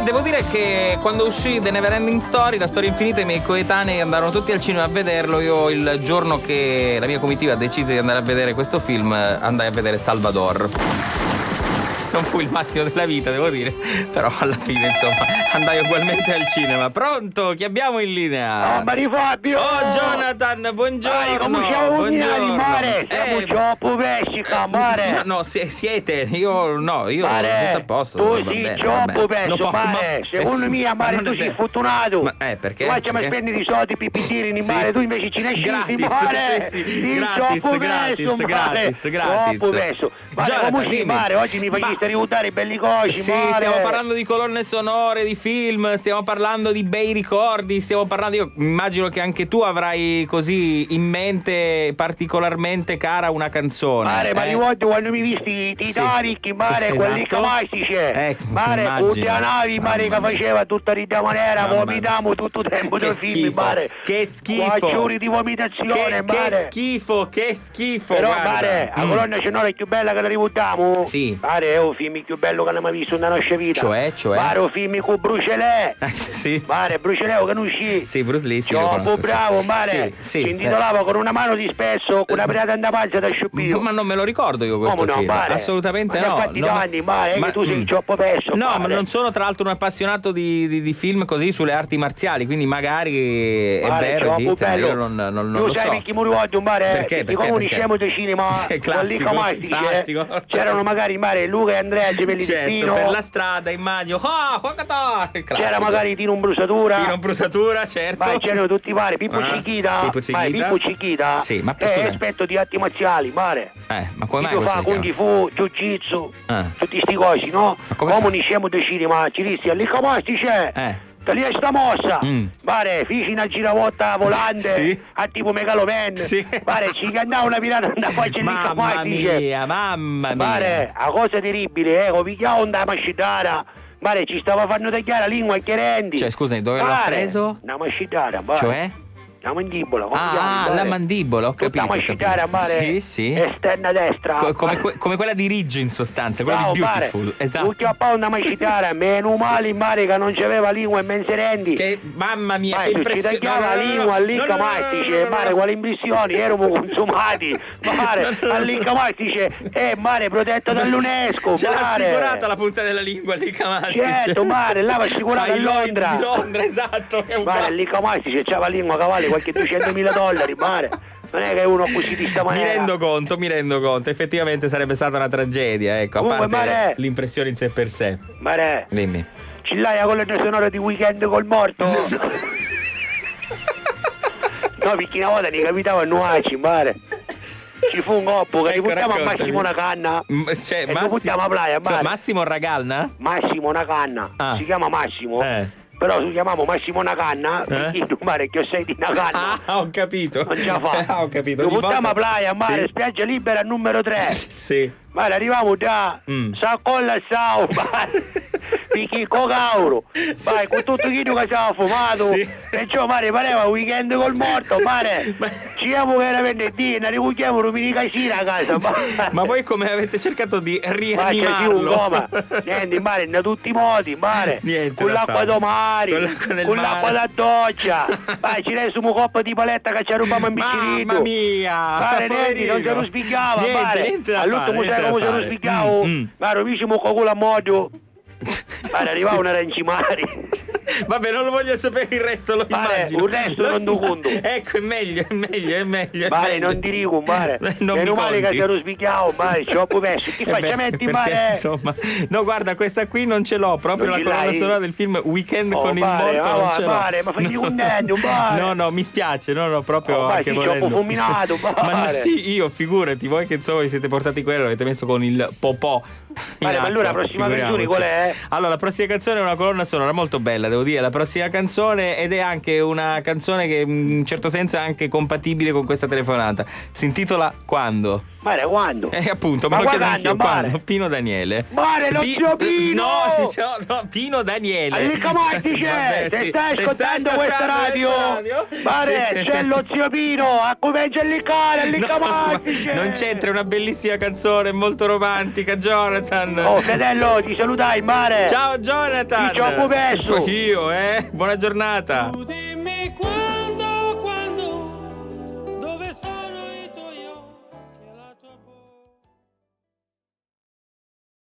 devo dire che quando uscì The Neverending Story, la storia infinita, i miei coetanei andarono tutti al cinema a vederlo. Io il giorno che la mia comitiva decise di andare a vedere questo film, andai a vedere Salvador. Non fu il massimo della vita, devo dire, però alla fine, insomma, andai ugualmente al cinema. Pronto? Chi abbiamo in linea? Oh, Mario Fabio! Oh, Jonathan, buongiorno! Dai, come siamo buongiorno. Mare? Siamo troppo pesca, mare! No, siete, io tutto a posto. Tu sì, troppo pesca, mare! Secondo me, mare, tu sei fortunato! Ma perché? Facciamo spendere i soldi per in mare, tu invece ci ne scendi, mare! Sì, gratis. Troppo peso! Mare, come sì, mare, oggi mi fai rivoltare i belli coci, sì, mare. Stiamo parlando di colonne sonore, di film, stiamo parlando di bei ricordi, stiamo parlando. Io immagino che anche tu avrai così in mente particolarmente cara una canzone. Mare, ma ricordo quando mi visti Titanic, mare, quelli classici. Mare, tutte a navi, mare, che faceva tutta di maniera, vomitavamo tutto il tempo del film, mare. Che schifo. 4 ore di vomitazione, mare. Che schifo. Però, guarda. mare, la colonna sonora è più bella che la rivoltiamo. Sì. Mare, è un film più bello che non mai visto nella nostra vita. Cioè? Mare, un film con Bruce Lee. Sì. Mare, Bruce Lee che non uscì. Sì, Bruce Lee, sì, lo conosco, bravo, mare. Sì. Si intitolava Con una mano di spesso, con una pirata da panza da sciupito. Ma non me lo ricordo io questo film. Mare? Assolutamente ma no. Fatti danni, mare, che tu sei troppo perso. No, ma non sono tra l'altro un appassionato di film così sulle arti marziali, quindi magari è vero, esiste, ma io non lo so. Tu sai perché mi ricordo, mare? Perché? Come scemo del cinema, classico. C'erano magari mare Luca e Andrea gemelli di Pino. Per la strada, immagino. C'era magari Tino Brusatura, certo. Ma c'erano tutti i vari, Pippo Cicchita. Pippo Cicchita. Sì, ma scusa. Esperto di arti marziali, mare. Ma come mai fa Kung Fu, Jiu-Jitsu, tutti sti cosi, no? Come ne scemo del cinema, ci rischi lì come c'è? Te lì è sta mossa, pare, feci una giravotta volante a tipo Megaloman, pare, ci cantava una pirata da qua c'è mamma mia. Pare, la cosa terribile, lo pigliavo da mascitara, pare, ci stava facendo tagliare la lingua ai chiarendi. Cioè, scusami, dove l'ha preso? Una mascitara, pare. Cioè? La mandibola, la mandibola, ho capito. La mascitara, mare, sì. esterna destra. Come quella di Ridge in sostanza, quella di Beautiful. Mare. Esatto. L'ultima una mascitara, meno male in mare che non c'aveva lingua e menserendi. Che mamma mia, che impressione. Ci tagliava la lingua all'icca mastice, mare, quale impressioni, erano consumati. Mare, all'icca mastice, mare, protetto dall'UNESCO. Ce l'ha assicurata la punta della lingua all'icca mastice. Certo, mare, l'aveva assicurata a Londra. Di Londra, esatto. Mare, all'icca mastice, c'aveva la lingua cavalli qualche $200.000, mare. Non è che uno così di sta maniera. Mi rendo conto, effettivamente sarebbe stata una tragedia, ecco, comunque, a parte mare, l'impressione in sé per sé. Mare, dimmi. Ce l'hai la colonna sonora di Weekend col morto? No, perché una volta ne capitava a Nuaci, mare. Ci fu un coppo che riportiamo a Massimo una canna, cioè, e lo portiamo a playa, mare. Cioè, Massimo Ragalna? Massimo una canna, si chiama Massimo. Però lo chiamiamo Massimo una canna, perché tu, mare, che sei di una canna. Ho capito. Non ce la fa. Ho capito. Lo portiamo a playa, mare, spiaggia libera numero 3. Sì. Mare, arriviamo da Saccolla al Sau, mare. Perché cocauro, vai, con tutto quello che ci aveva fumato, e ciò, mare, pareva Weekend col morto, mare. Ci siamo che era venerdì, ne ricucchiamo rumini casina a casa, ma voi come avete cercato di rianimarlo? Niente, mare, in tutti i modi, mare. Niente, con l'acqua da mare, con l'acqua da doccia, vai, ci restiamo un coppa di paletta che ci rubamo in bicicletta. Mamma mia! Mare, niente, non ce lo spiegava, mare. All'ultimo sai come se lo spiegavo? Mare, diciamo con quello a modo. Mare, arrivava un arancimari. Vabbè, non lo voglio sapere il resto, lo immagino. Il resto non do conto. Ecco, è meglio. Mare, non ti dico, mare. Meno male che se lo spiegavo, mare, ci ho messo. Ti faccia metti, mare. Insomma, no, guarda, questa qui non ce l'ho, proprio la colonna sonora del film Weekend con il morto non ce l'ho. Mare, ma fai contento, mare. No, mi spiace, no, proprio anche volendo. Ci ho fulminato, ma sì, io, figurati, voi che insomma vi siete portati quello, l'avete messo con il popò. Mare, ma allora la prossima canzone qual è? Allora, la prossima canzone è una colonna sonora molto bella, devo dire, la prossima canzone, ed è anche una canzone che in un certo senso è anche compatibile con questa telefonata. Si intitola Quando? Mare, quando? Appunto, me lo chiedo anch'io, quando? Pino Daniele. Mare, lo zio Pino! No, Pino Daniele. Vabbè, se stai ascoltando questa radio, Mare, sì, c'è lo zio Pino, a come c'è non c'entra, è una bellissima canzone, molto romantica, Jonathan. Oh, fratello, ti salutai, Mare. Ciao, Jonathan. Ti ciao, perso. Io, buona giornata. Tu dimmi quando